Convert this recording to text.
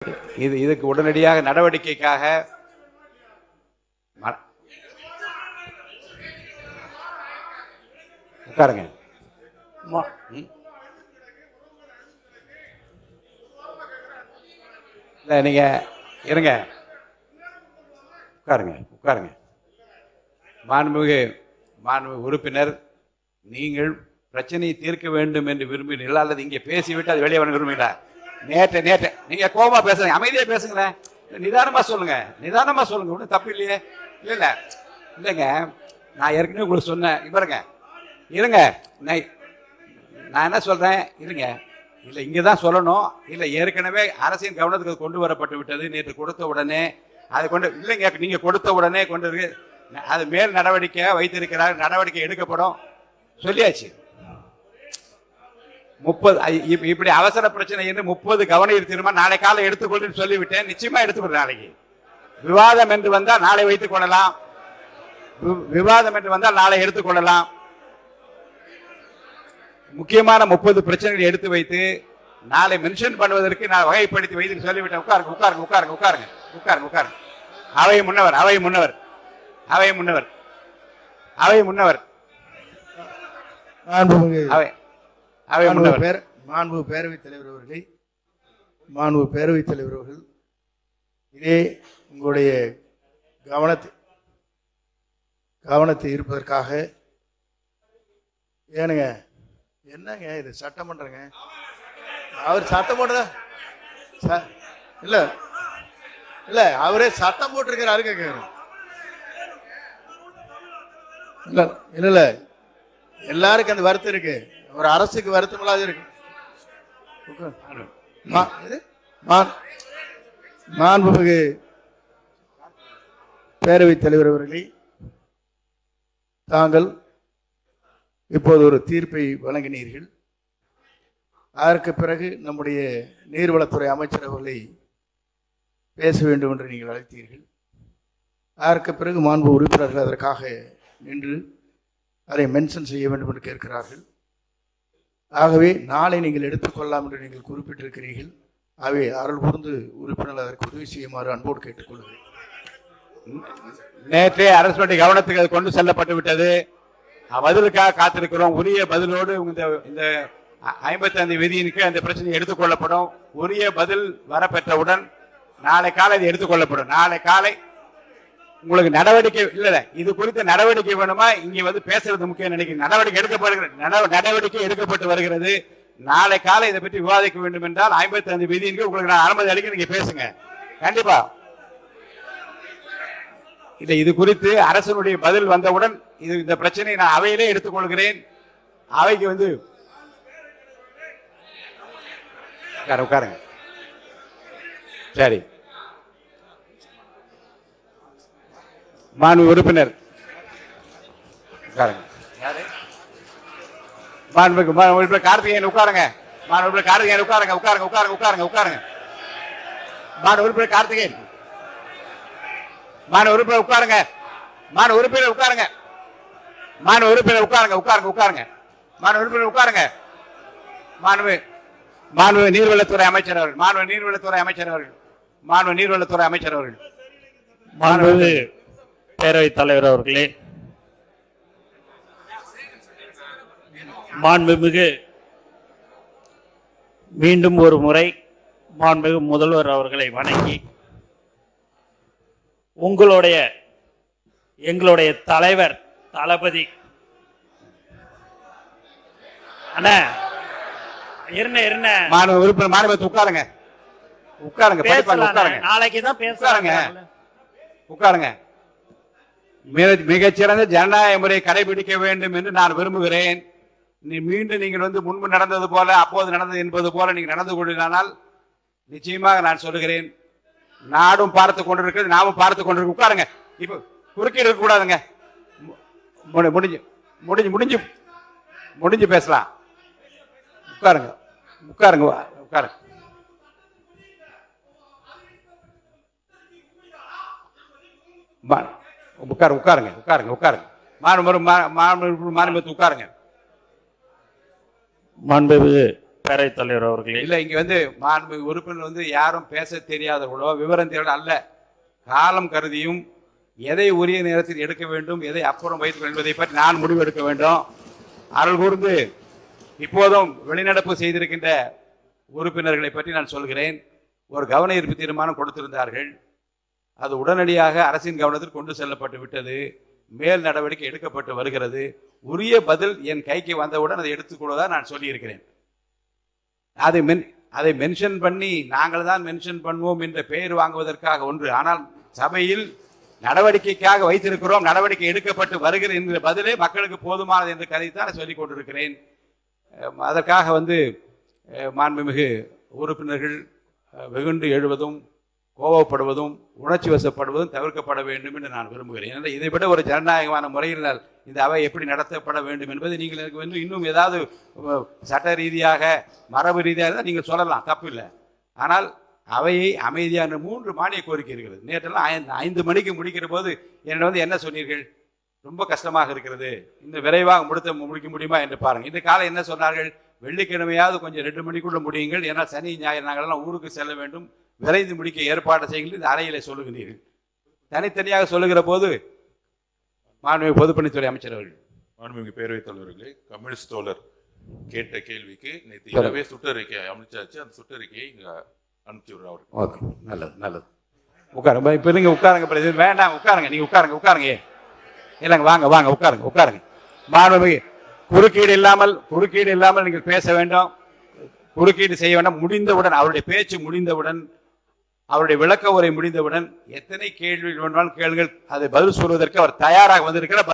இதுக்கு உடனடியாக நடவடிக்கைக்காக உட்காருங்க. இல்ல நீங்க இருங்க, உட்காருங்க உட்காருங்க. மாண்புமிகு உறுப்பினர், நீங்கள் பிரச்சனையை தீர்க்க வேண்டும் என்று விரும்பினீர்கள் அல்லது இங்கே பேசிவிட்டு அது வெளியே வர விரும்புகிறீங்களா? நேற்று நீங்க கோபமா பேசுங்க, அமைதியா பேசுங்களேன், நிதானமா சொல்லுங்க, நிதானமா சொல்லுங்க, ஒன்றும் தப்பு இல்லையே. இல்ல இல்லைங்க, நான் ஏற்கனவே உங்களுக்கு சொன்னேன். பாருங்க இருங்க, நான் என்ன சொல்றேன், இருங்க. இல்லை இங்கே தான் சொல்லணும். இல்லை ஏற்கனவே அரசின் கவனத்துக்கு கொண்டு வரப்பட்டு விட்டது. நேற்று கொடுத்த உடனே அதை கொண்டு இல்லைங்க, நீங்கள் கொடுத்த உடனே கொண்டு அது மேல் நடவடிக்கை வைத்திருக்கிறார், நடவடிக்கை எடுக்கப்படும் சொல்லியாச்சு. 30 இப்படி அவசர பிரச்சனை என்று 30 கவன தீர்மானம் நாளை காலை எடுத்துக்கொண்டு சொல்லிவிட்டேன். நிச்சயமா எடுத்துக்கொள்ள. நாளைக்கு விவாதம் என்று வந்தால் நாளை வைத்துக் கொள்ளலாம், விவாதம் என்று வந்தால் நாளை எடுத்துக்கொள்ளலாம். முக்கியமான 30 பிரச்சனைகளை எடுத்து வைத்து நாளை மென்ஷன் பண்ணுவதற்கு நான் வகைப்படுத்தி வைத்து சொல்லிவிட்டேன். உட்காருங்க உட்காருங்க உட்காருங்க உட்காருங்க உட்காருங்க உட்காருங்க. அவை முன்னவர் அவை முன்னவர் அவை முன்னவர் அவை முன்னவர் மாண்பு பேரவைத் தலைவர் அவர்களே, மாண்பு பேரவைத் தலைவர் அவர்கள், இதே உங்களுடைய கவனத்தை இருப்பதற்காக ஏனுங்க, என்னங்க இது சட்டமன்றங்க, அவர் சட்டம் போட்டதா இல்ல இல்ல அவரே சட்டம் போட்டிருக்கிறாரு கேட்கிறாரு. இல்ல இல்ல இல்ல எல்லாருக்கும் அந்த வருத்தம் இருக்கு, ஒரு அரசுக்கு வருத்தம் இல்லாத இருக்கு. மாண்புமிகு பேரவைத் தலைவர் அவர்களே, தாங்கள் இப்போது ஒரு தீர்ப்பை வழங்கினீர்கள். அதற்கு பிறகு நம்முடைய நீர்வளத்துறை அமைச்சர் அவர்களை பேச வேண்டும் என்று நீங்கள் அழைத்தீர்கள். அதற்கு பிறகு மாண்பு உறுப்பினர்கள் அதற்காக நின்று அதை மென்ஷன் செய்ய வேண்டும் என்று கேட்கிறார்கள். ஆகவே நாளை நீங்கள் எடுத்துக்கொள்ளலாம் என்று நீங்கள் குறிப்பிட்டிருக்கிறீர்கள். ஆகவே அருள் கூர்ந்து உறுப்பினர் அதற்கு உதவி செய்யுமாறு அன்போடு கேட்டுக்கொள்கிறேன். நேற்றே அரசுடைய கவனத்துக்கு அது கொண்டு செல்லப்பட்டு விட்டது. பதிலுக்காக காத்திருக்கிறோம். உரிய பதிலோடு இந்த 55 விதியினுக்கு அந்த பிரச்சனை எடுத்துக்கொள்ளப்படும். உரிய பதில் வரப்பெற்றவுடன் நாளை காலை இது எடுத்துக்கொள்ளப்படும். நாளை காலை உங்களுக்கு நடவடிக்கை இல்ல, இது குறித்த நடவடிக்கை வேணுமா? இங்க வந்து பேசுறது முக்கியம் நினைக்கிறேன். நடவடிக்கை எடுக்கப்பட்டு வருகிறது. நாளை காலை இதை பற்றி விவாதிக்க வேண்டும் என்றால் 55 விதியினுக்கு உங்களுக்கு நான் அனுமதி அளிக்க, நீங்க பேசுங்க கண்டிப்பா. இல்ல இது குறித்து அரசனுடைய பதில் வந்தவுடன் இந்த பிரச்சனையை நான் அவையிலே எடுத்துக்கொள்கிறேன். அவைக்கு வந்து உட்காருங்க. சரி, மாண்பு உறுப்பினர் உட்காருங்க. மாண்பு கார்த்திகேயன் உட்காருங்க. மாண்பு கார்த்திகேயன் உட்காருங்க உட்காருங்க உட்காருங்க உட்காருங்க உட்காருங்க. மாண்பு உறுப்பினர் கார்த்திகேயன், மாண்பு உறுப்பினர் உட்காருங்க. மாண்பு உறுப்பினர் உட்காருங்க. மாண்பு உறுப்பினர் உட்காருங்க உட்காருங்க உட்காருங்க. மாண்பு உறுப்பினர் உட்காருங்க. மாண்பு நீர்வளத்துறை அமைச்சர் அவர்கள், மாண்பு நீர்வளத்துறை அமைச்சர் அவர்கள், மாண்பு நீர்வளத்துறை அமைச்சர் அவர்கள். மாண்பு பேரவைத் தலைவர் அவர்களே, மாண்புமிகு மீண்டும் ஒரு முறை மாண்புமிகு முதல்வர் அவர்களை வணங்கி எங்களுடைய தலைவர் தளபதி அண்ணா உறுப்பினர் மாநிலத்தை உட்காருங்க உட்காருங்க உட்காருங்க. நாளைக்கு தான் பேசுறாங்க. உட்காருங்க. மிகச்சிறந்த ஜனநாயக முறையை கடைபிடிக்க வேண்டும் என்று நான் விரும்புகிறேன். மீண்டும் நீங்கள் வந்து முன்பு நடந்தது போல, அப்போது நடந்தது என்பது போல நீங்கள் நடந்து கொண்டிருந்தால் நிச்சயமாக நான் சொல்லுகிறேன், நாடும் பார்த்து கொண்டிருக்கிறது, நாமும் பார்த்து கொண்டிருக்க. உட்காருங்க. இப்ப குறுக்கீடு இருக்க கூடாதுங்க. முடிஞ்சு முடிஞ்சு முடிஞ்சு பேசலாம். உட்காருங்க உட்காருங்க உட்காருங்க. உட்காருங்க உட்காருங்க உட்காருங்க. மாண்புமிகு மாண்புமிகு பேரவைத் தலைவர் அவர்களே. இல்ல இங்க வந்து மாண்புமிகு உறுப்பினர் வந்து யாரும் பேச தெரியாதவர்களோ விவரம் தெரியாத அல்ல, காலம் கருதியும் எதை உரிய நேரத்தில் எடுக்க வேண்டும், எதை அப்புறம் வைத்துக் என்பதை பற்றி நான் முடிவு எடுக்க வேண்டும். அருள் கூர்ந்து இப்போதும் வெளிநடப்பு செய்திருக்கின்ற உறுப்பினர்களை பற்றி நான் சொல்கிறேன். ஒரு கவன ஈர்ப்பு தீர்மானம் கொடுத்திருந்தார்கள், அது உடனடியாக அரசின் கவனத்தில் கொண்டு செல்லப்பட்டு விட்டது, மேல் நடவடிக்கை எடுக்கப்பட்டு வருகிறது. உரிய பதில் என் கைக்கு வந்தவுடன் அதை எடுத்துக்கொள்வதாக நான் சொல்லியிருக்கிறேன். அதை மென்ஷன் பண்ணி நாங்கள் தான் மென்ஷன் பண்ணுவோம் என்ற பெயர் வாங்குவதற்காக ஒன்று, ஆனால் சபையில் நடவடிக்கைக்காக வைத்திருக்கிறோம், நடவடிக்கை எடுக்கப்பட்டு வருகிறது என்கிற பதிலே மக்களுக்கு போதுமானது என்று கதைத்தான் சொல்லிக் கொண்டிருக்கிறேன். அதற்காக வந்து மாண்புமிகு உறுப்பினர்கள் வெகுண்டு எழுவதும் கோபப்படுவதும் உணர்ச்சி வசப்படுவதும் தவிர்க்கப்பட வேண்டும் என்று நான் விரும்புகிறேன். இதை விட ஒரு ஜனநாயகமான முறையில் இந்த அவை எப்படி நடத்தப்பட வேண்டும் என்பது நீங்கள் எனக்கு வந்து இன்னும் ஏதாவது சட்ட ரீதியாக மரபு ரீதியாக நீங்கள் சொல்லலாம், தப்பு இல்லை. ஆனால் அவையை அமைதியான 3 மானிய கோரிக்கை இருக்கிறது. நேற்றெல்லாம் 5 மணிக்கு முடிக்கிற போது என்னை வந்து என்ன சொன்னீர்கள், ரொம்ப கஷ்டமாக இருக்கிறது, இன்னும் விரைவாக முடிக்க முடியுமா என்று பாருங்கள். இந்த காலம் என்ன சொன்னார்கள், வெள்ளிக்கிழமையாவது கொஞ்சம் 2 மணிக்குள்ள முடியுங்கள், ஏன்னா சனி ஞாயிறு நாங்களெல்லாம் ஊருக்கு செல்ல வேண்டும், விரைந்து முடிக்க ஏற்பாடு செய்யுங்கள் இந்த அறையிலே சொல்லுகிறீர்கள். தனித்தனியாக சொல்லுகிற போது மாண்புமிகு பொதுப்பணித்துறை அமைச்சர் அவர்கள், மாண்புமிகு பேரவைத் தலைவர்களே, கம்யூனிஸ்ட் தோழர் கேட்ட கேள்விக்கு நேற்று இரவே சுற்றறிக்கை அமைச்சாச்சு. அந்த சுற்றறிக்கையை இங்க அனுப்பிச்சு விடுறோம் அவருக்கு. ஓகே, நல்லது நல்லது. உட்காருங்க, இப்போ நீங்கள் உட்காருங்க, வேண்டாம் உட்காருங்க, நீங்கள் உட்காருங்க. இல்லைங்க, வாங்க உட்காருங்க. மாண்புமிகு குறுக்கீடு இல்லாமல் நீங்கள் பேச வேண்டும், குறுக்கீடு செய்ய வேண்டாம். முடிந்தவுடன் அவருடைய பேச்சு முடிந்தவுடன், அவருடைய விளக்க உரை முடிந்தவுடன் எத்தனை கேள்விகள் வேண்டாலும் கேளுங்கள், அதை பதில் சொல்வதற்கு அவர் தயாராக வந்திருக்கிறார்.